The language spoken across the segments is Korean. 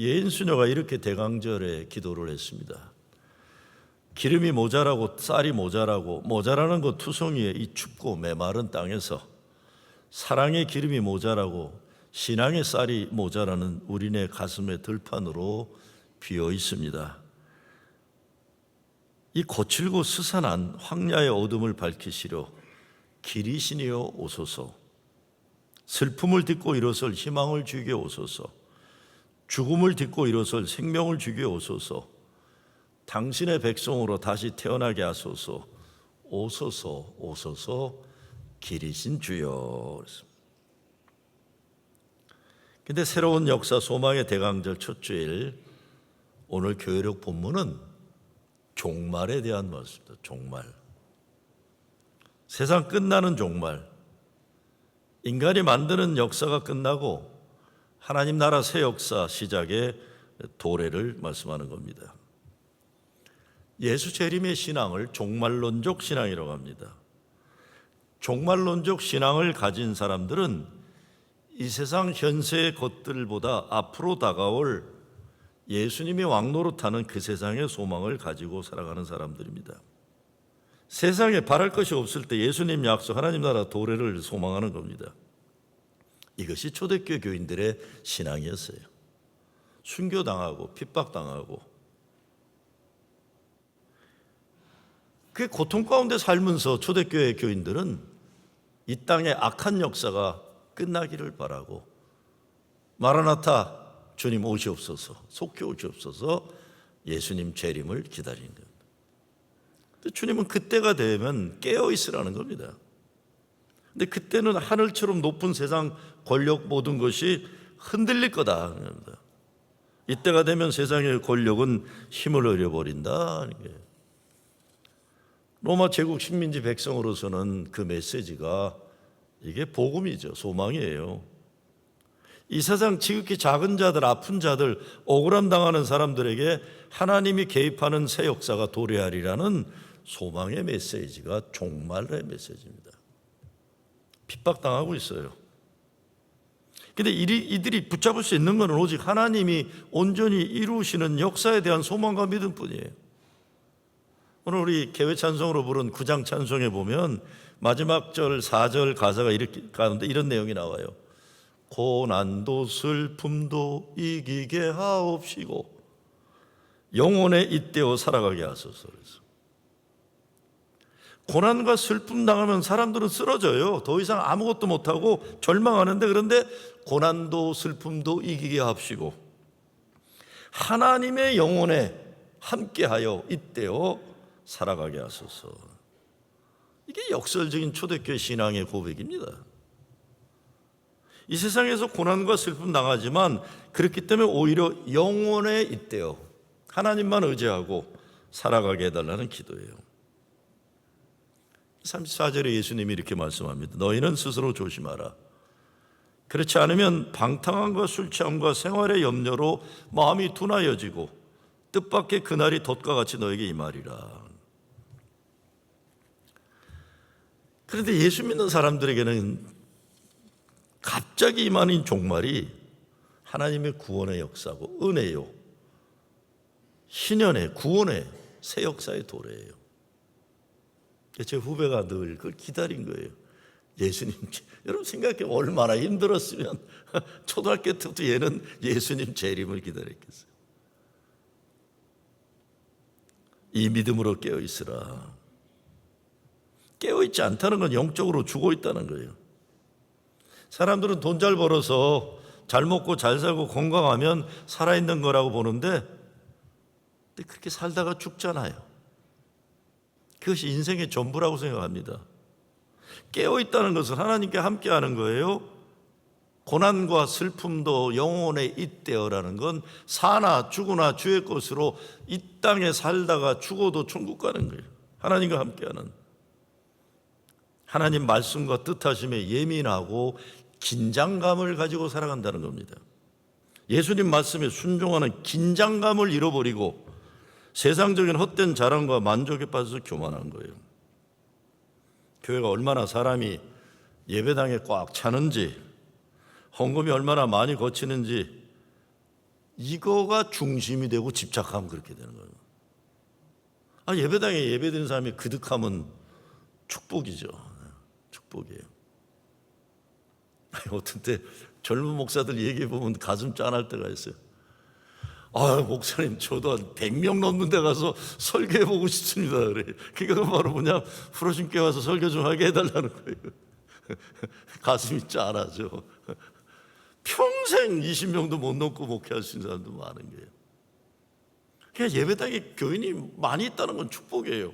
예인 수녀가 이렇게 대강절에 기도를 했습니다. 기름이 모자라고 쌀이 모자라고 모자라는 것 투성이의 이 춥고 메마른 땅에서 사랑의 기름이 모자라고 신앙의 쌀이 모자라는 우리네 가슴의 들판으로 비어 있습니다. 이 거칠고 스산한 황야의 어둠을 밝히시려 길이시니여 오소서. 슬픔을 딛고 일어설 희망을 주게 오소서. 죽음을 딛고 일어설 생명을 주게 오소서. 당신의 백성으로 다시 태어나게 하소서. 오소서 오소서 길이신 주여. 근데 새로운 역사 소망의 대강절 첫 주일 오늘 교회력 본문은 종말에 대한 말씀입니다. 종말. 세상 끝나는 종말. 인간이 만드는 역사가 끝나고 하나님 나라 새 역사 시작의 도래를 말씀하는 겁니다. 예수 재림의 신앙을 종말론적 신앙이라고 합니다. 종말론적 신앙을 가진 사람들은 이 세상 현세의 것들보다 앞으로 다가올 예수님이 왕노릇하는 그 세상의 소망을 가지고 살아가는 사람들입니다. 세상에 바랄 것이 없을 때 예수님 약속 하나님 나라 도래를 소망하는 겁니다. 이것이 초대교회 교인들의 신앙이었어요. 순교당하고 핍박당하고 그 고통 가운데 살면서 초대교회 교인들은 이 땅의 악한 역사가 끝나기를 바라고 마라나타 주님 오시옵소서, 속히 오시옵소서 예수님 재림을 기다리는 겁니다. 주님은 그때가 되면 깨어 있으라는 겁니다. 근데 그때는 하늘처럼 높은 세상 권력 모든 것이 흔들릴 거다. 이때가 되면 세상의 권력은 힘을 잃어버린다. 로마 제국 식민지 백성으로서는 그 메시지가 이게 복음이죠. 소망이에요. 이 세상 지극히 작은 자들, 아픈 자들, 억울함 당하는 사람들에게 하나님이 개입하는 새 역사가 도래하리라는 소망의 메시지가 종말의 메시지입니다. 핍박당하고 있어요. 근데 이들이 붙잡을 수 있는 것은 오직 하나님이 온전히 이루시는 역사에 대한 소망과 믿음뿐이에요. 오늘 우리 개회 찬송으로 부른 9장 찬송에 보면 마지막 절 4절 가사가 이렇게 가는데 이런 내용이 나와요. 고난도 슬픔도 이기게 하옵시고 영혼의 잇대어 살아가게 하소서. 고난과 슬픔 당하면 사람들은 쓰러져요. 더 이상 아무것도 못하고 절망하는데, 그런데 고난도 슬픔도 이기게 하옵시고 하나님의 영혼에 함께하여 잇대어 살아가게 하소서. 이게 역설적인 초대교회 신앙의 고백입니다. 이 세상에서 고난과 슬픔 당하지만 그렇기 때문에 오히려 영혼에 잇대어 하나님만 의지하고 살아가게 해달라는 기도예요. 34절에 예수님이 이렇게 말씀합니다. 너희는 스스로 조심하라. 그렇지 않으면 방탕함과 술 취함과 생활의 염려로 마음이 둔하여지고 뜻밖의 그날이 돛과 같이 너에게 임하리라. 그런데 예수 믿는 사람들에게는 갑자기 임하는 종말이 하나님의 구원의 역사고 은혜요, 신연의 구원의 새 역사의 도래예요. 제 후배가 늘 그걸 기다린 거예요. 예수님, 여러분 생각해 얼마나 힘들었으면 초등학교 때부터 얘는 예수님 재림을 기다렸겠어요. 이 믿음으로 깨어있으라. 깨어있지 않다는 건 영적으로 죽어있다는 거예요. 사람들은 돈 잘 벌어서 잘 먹고 잘 살고 건강하면 살아있는 거라고 보는데 그렇게 살다가 죽잖아요. 그것이 인생의 전부라고 생각합니다. 깨어있다는 것은 하나님께 함께하는 거예요. 고난과 슬픔도 영혼에 잇대어라는 건 사나 죽으나 주의 것으로 이 땅에 살다가 죽어도 천국 가는 거예요. 하나님과 함께하는, 하나님 말씀과 뜻하심에 예민하고 긴장감을 가지고 살아간다는 겁니다. 예수님 말씀에 순종하는 긴장감을 잃어버리고 세상적인 헛된 자랑과 만족에 빠져서 교만한 거예요. 교회가 얼마나 사람이 예배당에 꽉 차는지, 헌금이 얼마나 많이 거치는지 이거가 중심이 되고 집착하면 그렇게 되는 거예요. 예배당에 예배드리는 사람이 그득하면 축복이죠. 축복이에요. 어떤 때 젊은 목사들 얘기해 보면 가슴 짠할 때가 있어요. 목사님, 저도 한 100명 넘는 데 가서 설교해 보고 싶습니다. 그래. 그게 바로 뭐냐, 프로신께 와서 설교 좀 하게 해달라는 거예요. 가슴이 짠하죠. 평생 20명도 못 넘고 목회할 수 있는 사람도 많은 거예요. 그냥 예배당에 교인이 많이 있다는 건 축복이에요.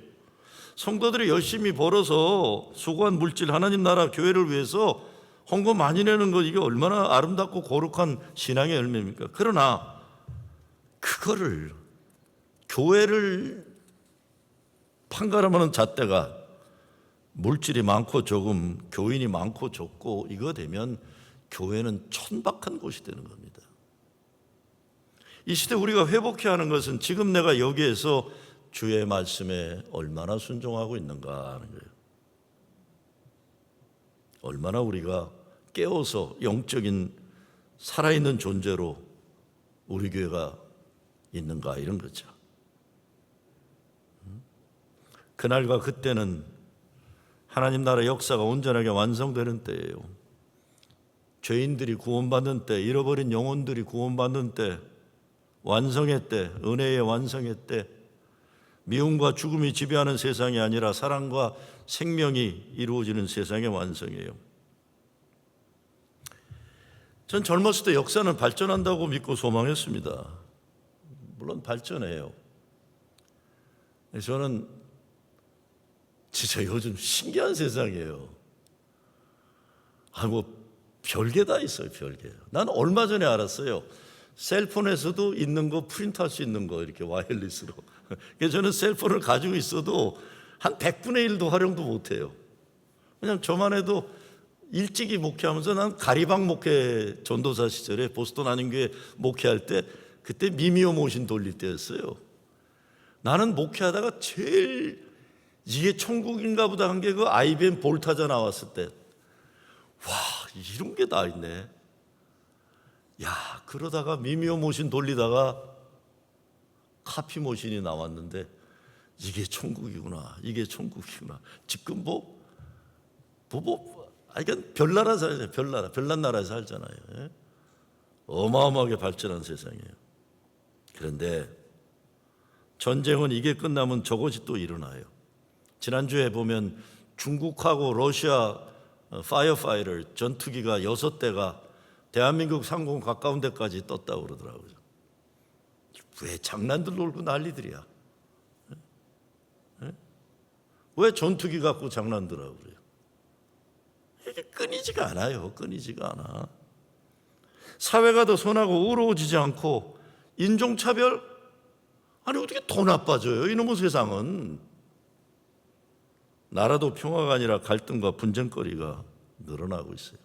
성도들이 열심히 벌어서 수고한 물질 하나님 나라 교회를 위해서 헌금 많이 내는 것, 이게 얼마나 아름답고 거룩한 신앙의 열매입니까? 그러나 그거를, 교회를 판가름하는 잣대가 물질이 많고 조금, 교인이 많고 적고 이거 되면 교회는 천박한 곳이 되는 겁니다. 이 시대 우리가 회복해야 하는 것은 지금 내가 여기에서 주의 말씀에 얼마나 순종하고 있는가 하는 거예요. 얼마나 우리가 깨어서 영적인 살아있는 존재로 우리 교회가 있는가, 이런 거죠. 그날과 그때는 하나님 나라 역사가 온전하게 완성되는 때예요. 죄인들이 구원받는 때, 잃어버린 영혼들이 구원받는 때, 완성의 때, 은혜의 완성의 때, 미움과 죽음이 지배하는 세상이 아니라 사랑과 생명이 이루어지는 세상의 완성이에요. 전 젊었을 때 역사는 발전한다고 믿고 소망했습니다. 물론 발전해요. 저는 진짜 요즘 신기한 세상이에요. 별게 다 있어요, 별게. 난 얼마 전에 알았어요. 셀폰에서도 있는 거 프린트할 수 있는 거, 이렇게 와이어리스로. 그래서 저는 셀폰을 가지고 있어도 한 100분의 1도 활용도 못해요. 그냥 저만 해도 일찍이 목회하면서, 난 가리방 목회 전도사 시절에 보스턴 한인교회 목회할 때, 그때 미미오 모신 돌릴 때였어요. 나는 목회하다가 제일 이게 천국인가 보다 한 게 그 IBM 볼타자 나왔을 때, 와, 이런 게 다 있네. 그러다가 미미오 모신 돌리다가 카피 모신이 나왔는데, 이게 천국이구나, 이게 천국이구나. 지금 이건 별나라 살잖아요. 별난 나라에서 살잖아요. 예? 어마어마하게 발전한 세상이에요. 그런데 전쟁은 이게 끝나면 저것이 또 일어나요. 지난주에 보면 중국하고 러시아 파이어파이터 전투기가 6대가 대한민국 상공 가까운 데까지 떴다고 그러더라고요. 왜 장난들 놀고 난리들이야? 왜 전투기 갖고 장난들 하고 그래요? 이게 끊이지가 않아요. 끊이지가 않아. 사회가 더 선하고 의로워지지 않고 인종차별? 어떻게 더 나빠져요, 이놈의 세상은. 나라도 평화가 아니라 갈등과 분쟁거리가 늘어나고 있어요.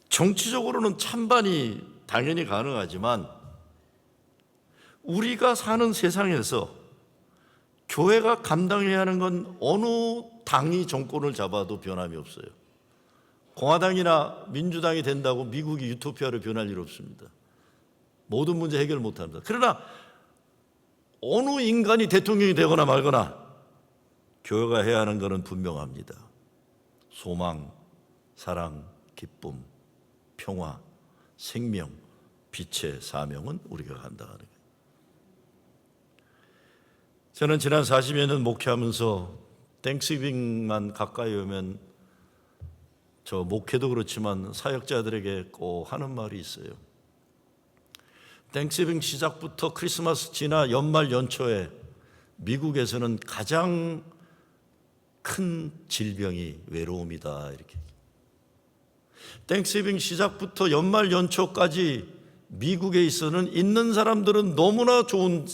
정치적으로는 찬반이 당연히 가능하지만 우리가 사는 세상에서 교회가 감당해야 하는 건 어느 당이 정권을 잡아도 변함이 없어요. 공화당이나 민주당이 된다고 미국이 유토피아로 변할 일 없습니다. 모든 문제 해결 못합니다. 그러나 어느 인간이 대통령이 되거나 말거나 교회가 해야 하는 것은 분명합니다. 소망, 사랑, 기쁨, 평화, 생명, 빛의 사명은 우리가 감당하는 거예요. 저는 지난 40여 년 목회하면서 땡스기빙만 가까이 오면 저 목회도 그렇지만 사역자들에게 꼭 하는 말이 있어요. 땡스기빙 시작부터 크리스마스 지나 연말 연초에 미국에서는 가장 큰 질병이 외로움이다, 이렇게. 땡스기빙 시작부터 연말 연초까지 미국에 있는 사람들은 너무나 좋은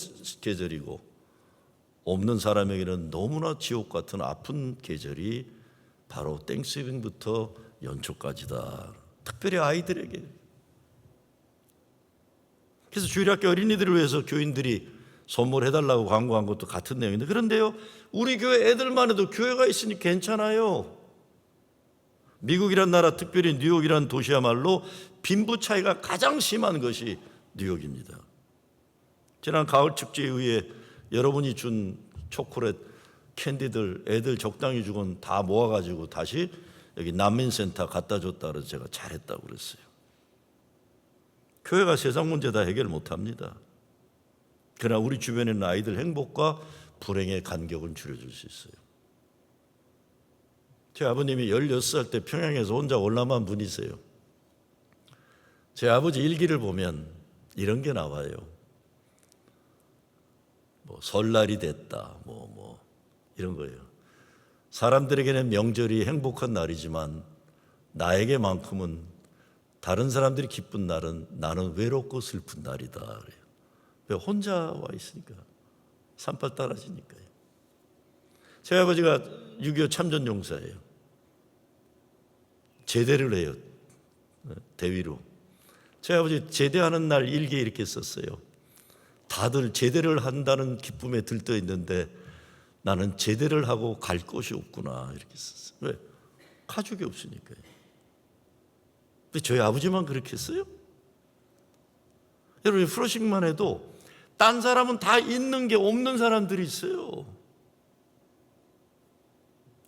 계절이고 없는 사람에게는 너무나 지옥 같은 아픈 계절이 바로 땡스기빙부터 연초까지다. 특별히 아이들에게. 그래서 주일학교 어린이들을 위해서 교인들이 선물해달라고 광고한 것도 같은 내용인데, 그런데요, 우리 교회 애들만 해도 교회가 있으니 괜찮아요. 미국이란 나라, 특별히 뉴욕이란 도시야말로 빈부 차이가 가장 심한 것이 뉴욕입니다. 지난 가을 축제 이후에 여러분이 준 초콜릿, 캔디들 애들 적당히 주곤 다 모아가지고 다시 여기 난민센터 갖다 줬다 그래서 제가 잘했다고 그랬어요. 교회가 세상 문제 다 해결 못합니다. 그러나 우리 주변에 있는 아이들 행복과 불행의 간격을 줄여줄 수 있어요. 제 아버님이 16살 때 평양에서 혼자 올라만 분이세요. 제 아버지 일기를 보면 이런 게 나와요. 뭐 설날이 됐다, 이런 거예요. 사람들에게는 명절이 행복한 날이지만 나에게만큼은 다른 사람들이 기쁜 날은 나는 외롭고 슬픈 날이다. 그래요. 왜? 혼자 와 있으니까. 산발 따라지니까요. 제 아버지가 6.25 참전용사예요. 제대를 해요. 대위로. 제 아버지 제대하는 날 일기에 이렇게 썼어요. 다들 제대를 한다는 기쁨에 들떠 있는데 나는 제대를 하고 갈 곳이 없구나 이렇게 썼어요. 왜? 가족이 없으니까요. 근데 저희 아버지만 그렇게 했어요? 여러분 프로식만 해도 딴 사람은 다 있는 게 없는 사람들이 있어요.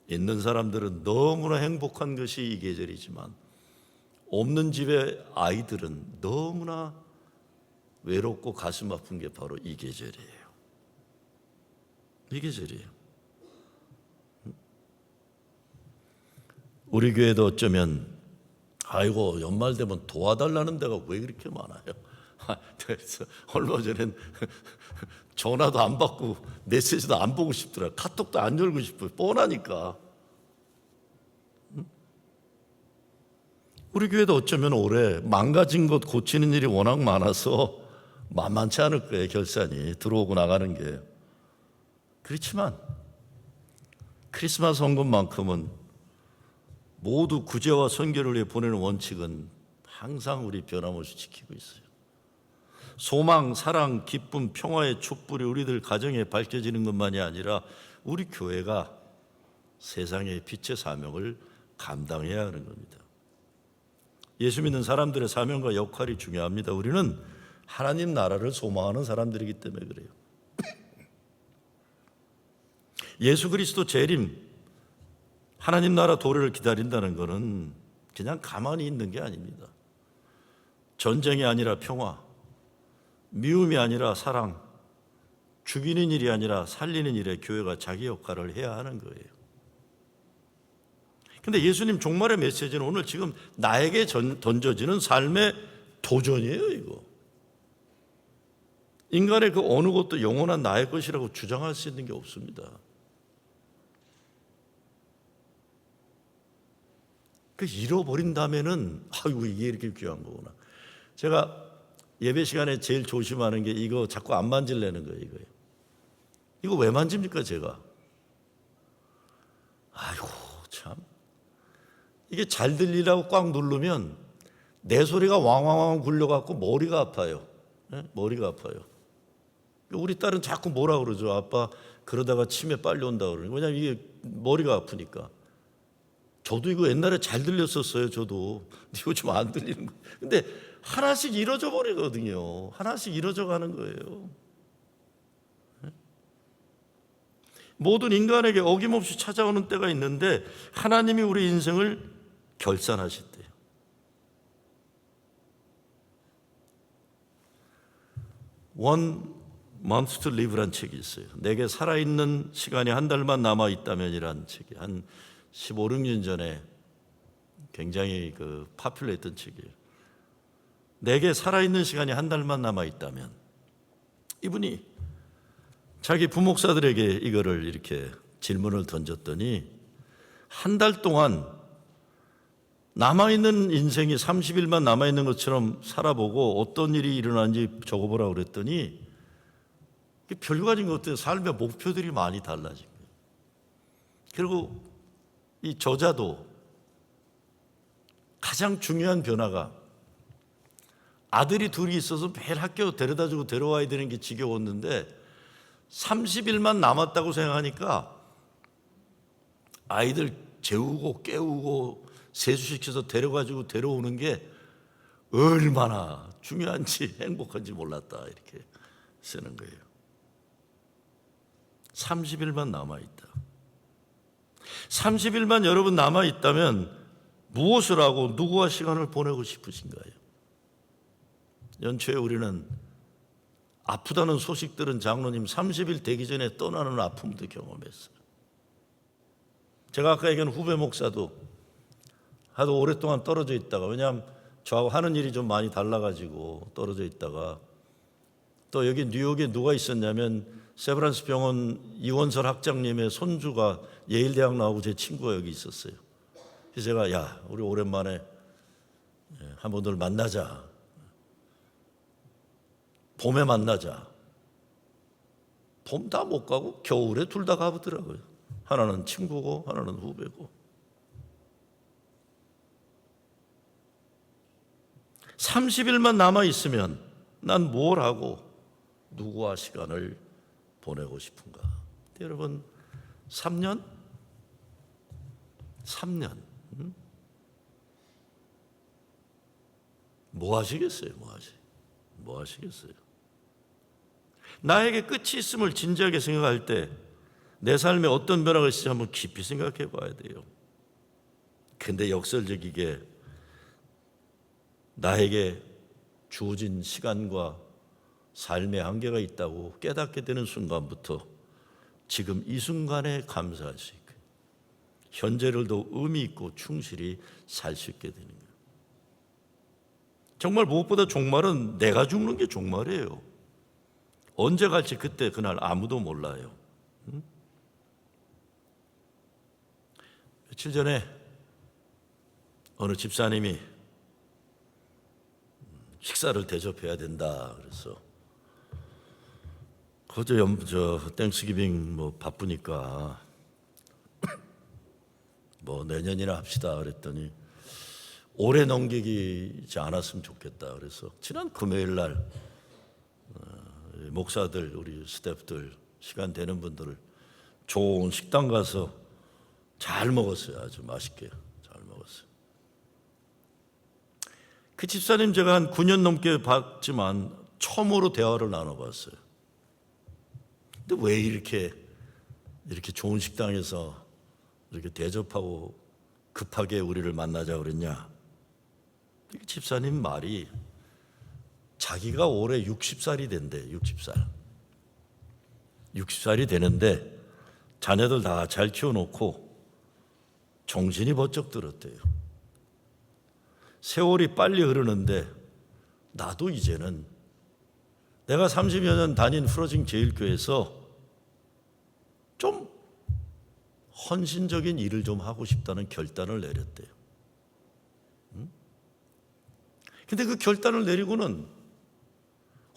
있는 사람들은 너무나 행복한 것이 이 계절이지만 없는 집의 아이들은 너무나 외롭고 가슴 아픈 게 바로 이 계절이에요. 이 계절이에요. 우리 교회도 어쩌면 아이고 연말 되면 도와달라는 데가 왜 그렇게 많아요? 그래서 얼마 전엔 전화도 안 받고 메시지도 안 보고 싶더라. 카톡도 안 열고 싶어요. 뻔하니까. 우리 교회도 어쩌면 올해 망가진 것 고치는 일이 워낙 많아서 만만치 않을 거예요. 결산이 들어오고 나가는 게. 그렇지만 크리스마스 헌금만큼은 모두 구제와 선교를 위해 보내는 원칙은 항상 우리 변함없이 지키고 있어요. 소망, 사랑, 기쁨, 평화의 촛불이 우리들 가정에 밝혀지는 것만이 아니라 우리 교회가 세상의 빛의 사명을 감당해야 하는 겁니다. 예수 믿는 사람들의 사명과 역할이 중요합니다. 우리는 하나님 나라를 소망하는 사람들이기 때문에 그래요. 예수 그리스도 재림, 하나님 나라 도래를 기다린다는 것은 그냥 가만히 있는 게 아닙니다. 전쟁이 아니라 평화, 미움이 아니라 사랑, 죽이는 일이 아니라 살리는 일에 교회가 자기 역할을 해야 하는 거예요. 근데 예수님 종말의 메시지는 오늘 지금 나에게 던져지는 삶의 도전이에요, 이거. 인간의 그 어느 것도 영원한 나의 것이라고 주장할 수 있는 게 없습니다. 그 잃어버린다면은 아이고 이게 이렇게 귀한 거구나. 제가 예배 시간에 제일 조심하는 게 이거 자꾸 안 만질래는 거예요, 이거예요. 이거 왜 만집니까, 제가? 아이고 참. 이게 잘 들리라고 꽉 누르면 내 소리가 왕왕왕 굴려갖고 머리가 아파요. 네? 머리가 아파요. 우리 딸은 자꾸 뭐라 그러죠. 아빠 그러다가 치매 빨리 온다 그러는. 왜냐하면 이게 머리가 아프니까. 저도 이거 옛날에 잘 들렸었어요. 저도. 요즘 안 들리는 거예요. 근데 하나씩 이뤄져 버리거든요. 하나씩 이뤄져 가는 거예요. 네? 모든 인간에게 어김없이 찾아오는 때가 있는데 하나님이 우리 인생을 결산하셨대요. One month to live란 책이 있어요. 내게 살아있는 시간이 한 달만 남아있다면이라는 책이 한 15, 16년 전에 굉장히 파퓰러했던 책이에요. 내게 살아있는 시간이 한 달만 남아있다면, 이분이 자기 부목사들에게 이거를 이렇게 질문을 던졌더니 한 달 동안 남아있는 인생이 30일만 남아있는 것처럼 살아보고 어떤 일이 일어나는지 적어보라고 그랬더니 별가진 것 같아요. 삶의 목표들이 많이 달라진 거예요. 그리고 이 저자도 가장 중요한 변화가 아들이 둘이 있어서 매일 학교 데려다주고 데려와야 되는 게 지겨웠는데 30일만 남았다고 생각하니까 아이들 재우고 깨우고 세수시켜서 데려가지고 데려오는 게 얼마나 중요한지 행복한지 몰랐다 이렇게 쓰는 거예요. 30일만 남아있다. 30일만 여러분 남아있다면 무엇을 하고 누구와 시간을 보내고 싶으신가요? 연초에 우리는 아프다는 소식 들은 장로님 30일 되기 전에 떠나는 아픔도 경험했어요. 제가 아까 얘기한 후배 목사도 하도 오랫동안 떨어져 있다가, 왜냐하면 저하고 하는 일이 좀 많이 달라가지고 떨어져 있다가, 또 여기 뉴욕에 누가 있었냐면 세브란스 병원 이원설 학장님의 손주가 예일대학 나오고 제 친구가 여기 있었어요. 그래서 제가 야 우리 오랜만에 한번 늘 만나자. 봄에 만나자. 봄 다 못 가고 겨울에 둘 다 가보더라고요. 하나는 친구고 하나는 후배고. 30일만 남아있으면 난 뭘 하고 누구와 시간을 보내고 싶은가? 여러분 3년? 3년 뭐 하시겠어요? 뭐 하시겠어요? 나에게 끝이 있음을 진지하게 생각할 때 내 삶에 어떤 변화가 있을지 한번 깊이 생각해 봐야 돼요. 근데 역설적이게 나에게 주어진 시간과 삶의 한계가 있다고 깨닫게 되는 순간부터 지금 이 순간에 감사할 수 있고 현재를 더 의미 있고 충실히 살 수 있게 되는 거예요. 정말 무엇보다 종말은 내가 죽는 게 종말이에요. 언제 갈지 그때 그날 아무도 몰라요. 며칠 전에 어느 집사님이 식사를 대접해야 된다 그래서 저 땡스기빙 뭐 바쁘니까 뭐 내년이나 합시다 그랬더니 오래 넘기지 않았으면 좋겠다 그래서 지난 금요일 날 목사들 우리 스태프들 시간 되는 분들을 좋은 식당 가서 잘 먹었어요. 아주 맛있게 잘 먹었어요. 그 집사님 제가 한 9년 넘게 봤지만 처음으로 대화를 나눠봤어요. 근데 왜 이렇게 좋은 식당에서 이렇게 대접하고 급하게 우리를 만나자 그랬냐? 그 집사님 말이 자기가 올해 60살이 된대. 60살이 되는데 자녀들 다 잘 키워놓고 정신이 번쩍 들었대요. 세월이 빨리 흐르는데 나도 이제는 내가 30여 년 다닌 프로징 제일교회에서 좀 헌신적인 일을 좀 하고 싶다는 결단을 내렸대요. 근데 그 결단을 내리고는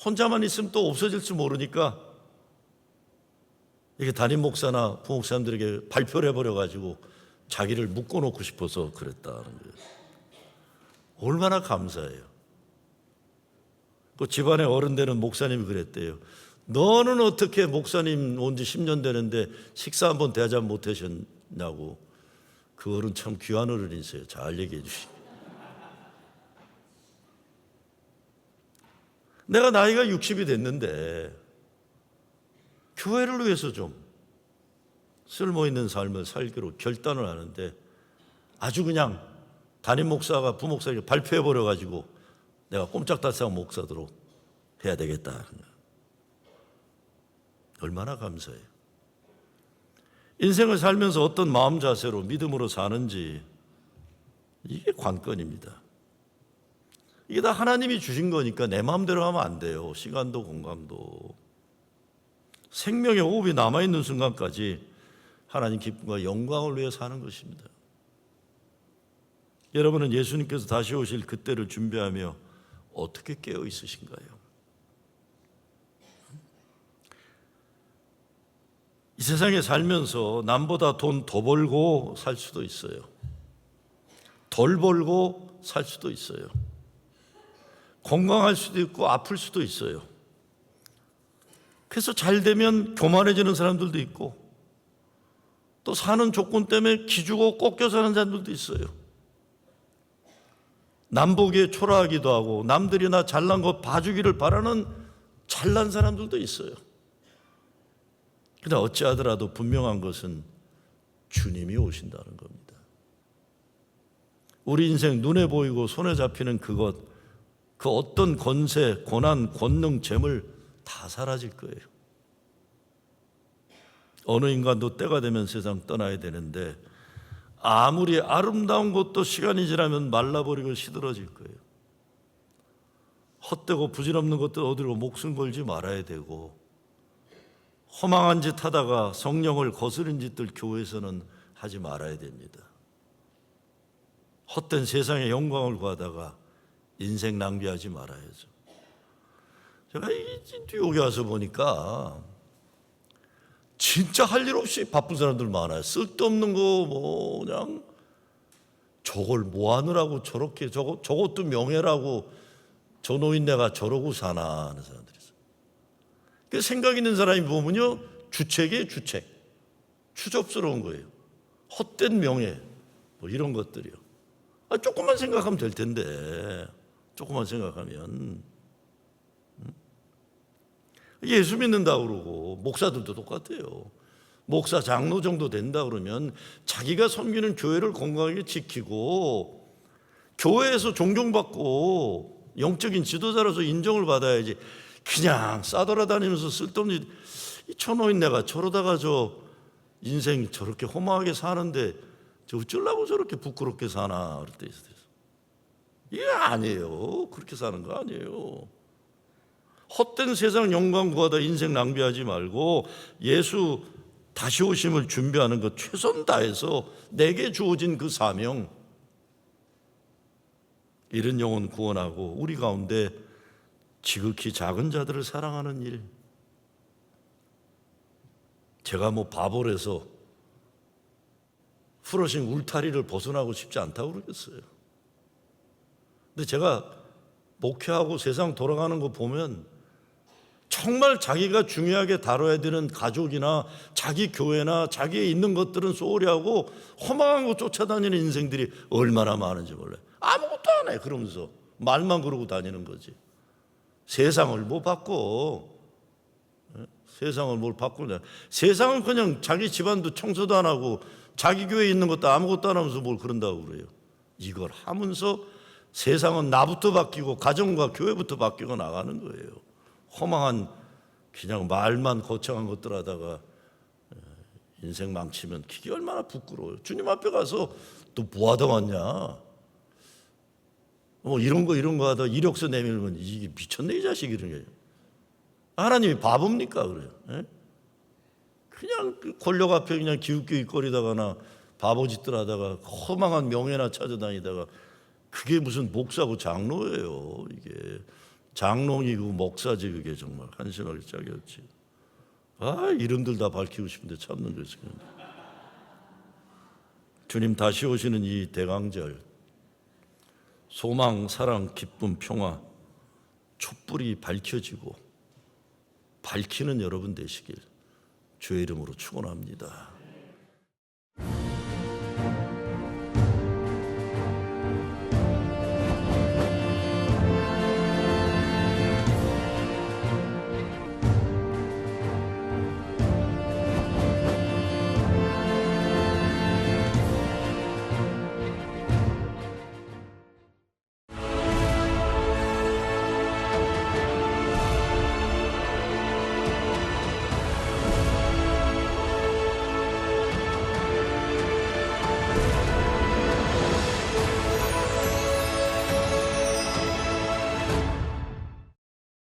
혼자만 있으면 또 없어질지 모르니까 이게 담임 목사나 부목사님들에게 발표를 해버려가지고 자기를 묶어놓고 싶어서 그랬다는 거예요. 얼마나 감사해요. 그 집안의 어른 되는 목사님이 그랬대요. 너는 어떻게 목사님 온 지 10년 되는데 식사 한번 대접 못 하셨냐고. 그 어른 참 귀한 어른이세요. 잘 얘기해 주시고. 내가 나이가 60이 됐는데 교회를 위해서 좀 쓸모있는 삶을 살기로 결단을 하는데 아주 그냥 담임 목사가 부목사에게 발표해버려가지고 내가 꼼짝달싹 목사도록 해야 되겠다. 얼마나 감사해요. 인생을 살면서 어떤 마음 자세로 믿음으로 사는지 이게 관건입니다. 이게 다 하나님이 주신 거니까 내 마음대로 하면 안 돼요. 시간도 건강도. 생명의 호흡이 남아있는 순간까지 하나님 기쁨과 영광을 위해 사는 것입니다. 여러분은 예수님께서 다시 오실 그때를 준비하며 어떻게 깨어 있으신가요? 이 세상에 살면서 남보다 돈 더 벌고 살 수도 있어요. 덜 벌고 살 수도 있어요. 건강할 수도 있고 아플 수도 있어요. 그래서 잘 되면 교만해지는 사람들도 있고 또 사는 조건 때문에 기죽어 꺾여 사는 사람들도 있어요. 남 보기에 초라하기도 하고 남들이 나 잘난 거 봐주기를 바라는 잘난 사람들도 있어요. 그러나 어찌하더라도 분명한 것은 주님이 오신다는 겁니다. 우리 인생 눈에 보이고 손에 잡히는 그것, 그 어떤 권세, 고난, 권능, 재물 다 사라질 거예요. 어느 인간도 때가 되면 세상 떠나야 되는데 아무리 아름다운 것도 시간이 지나면 말라버리고 시들어질 거예요. 헛되고 부질없는 것들 어디로 목숨 걸지 말아야 되고, 허망한 짓 하다가 성령을 거스른 짓들 교회에서는 하지 말아야 됩니다. 헛된 세상의 영광을 구하다가 인생 낭비하지 말아야죠. 제가 뉴욕에 와서 보니까 진짜 할 일 없이 바쁜 사람들 많아요. 쓸데없는 거 그냥 저걸 뭐 하느라고 저렇게 저것도 명예라고 저 노인네가 저러고 사나 하는 사람들이 있어요. 그 생각 있는 사람이 보면요, 주책이에요. 주책. 추접스러운 거예요. 헛된 명예 이런 것들이요. 조금만 생각하면 될 텐데, 조금만 생각하면. 예수 믿는다고 그러고 목사들도 똑같아요. 목사, 장로 정도 된다 그러면 자기가 섬기는 교회를 건강하게 지키고 교회에서 존경받고 영적인 지도자로서 인정을 받아야지, 그냥 싸돌아다니면서 쓸데없는 이 천호인네가 저러다가 저 인생 저렇게 허망하게 사는데 저 어쩌려고 저렇게 부끄럽게 사나 그럴 때 있어요. 이게 아니에요. 그렇게 사는 거 아니에요. 헛된 세상 영광 구하다 인생 낭비하지 말고 예수 다시 오심을 준비하는 것 최선 다해서 내게 주어진 그 사명, 이런 영혼 구원하고 우리 가운데 지극히 작은 자들을 사랑하는 일. 제가 바보라서 풀어진 울타리를 벗어나고 싶지 않다고 그러겠어요. 근데 제가 목회하고 세상 돌아가는 거 보면 정말 자기가 중요하게 다뤄야 되는 가족이나 자기 교회나 자기에 있는 것들은 소홀히 하고 허망한 거 쫓아다니는 인생들이 얼마나 많은지 몰라요. 아무것도 안 해. 그러면서 말만 그러고 다니는 거지. 세상을 뭐 바꿔. 세상을 뭘 바꾸냐. 세상은 그냥 자기 집안도 청소도 안 하고 자기 교회에 있는 것도 아무것도 안 하면서 뭘 그런다고 그래요. 이걸 하면서 세상은 나부터 바뀌고 가정과 교회부터 바뀌고 나가는 거예요. 허망한 그냥 말만 거창한 것들 하다가 인생 망치면 그게 얼마나 부끄러워요. 주님 앞에 가서 또 뭐 하다 왔냐, 이런 거 하다 이력서 내밀면 이게 미쳤네 이 자식, 이런 게. 하나님이 바보입니까? 그래요. 예? 그냥 그 권력 앞에 그냥 기웃기웃거리다가나 바보짓들 하다가 허망한 명예나 찾아다니다가 그게 무슨 목사고 장로예요. 이게 장롱이고 목사지. 그게 정말 한심하게 짝이었지. 이름들 다 밝히고 싶은데 참는 거지. 주님 다시 오시는 이 대강절, 소망, 사랑, 기쁨, 평화, 촛불이 밝혀지고 밝히는 여러분 되시길 주의 이름으로 축원합니다.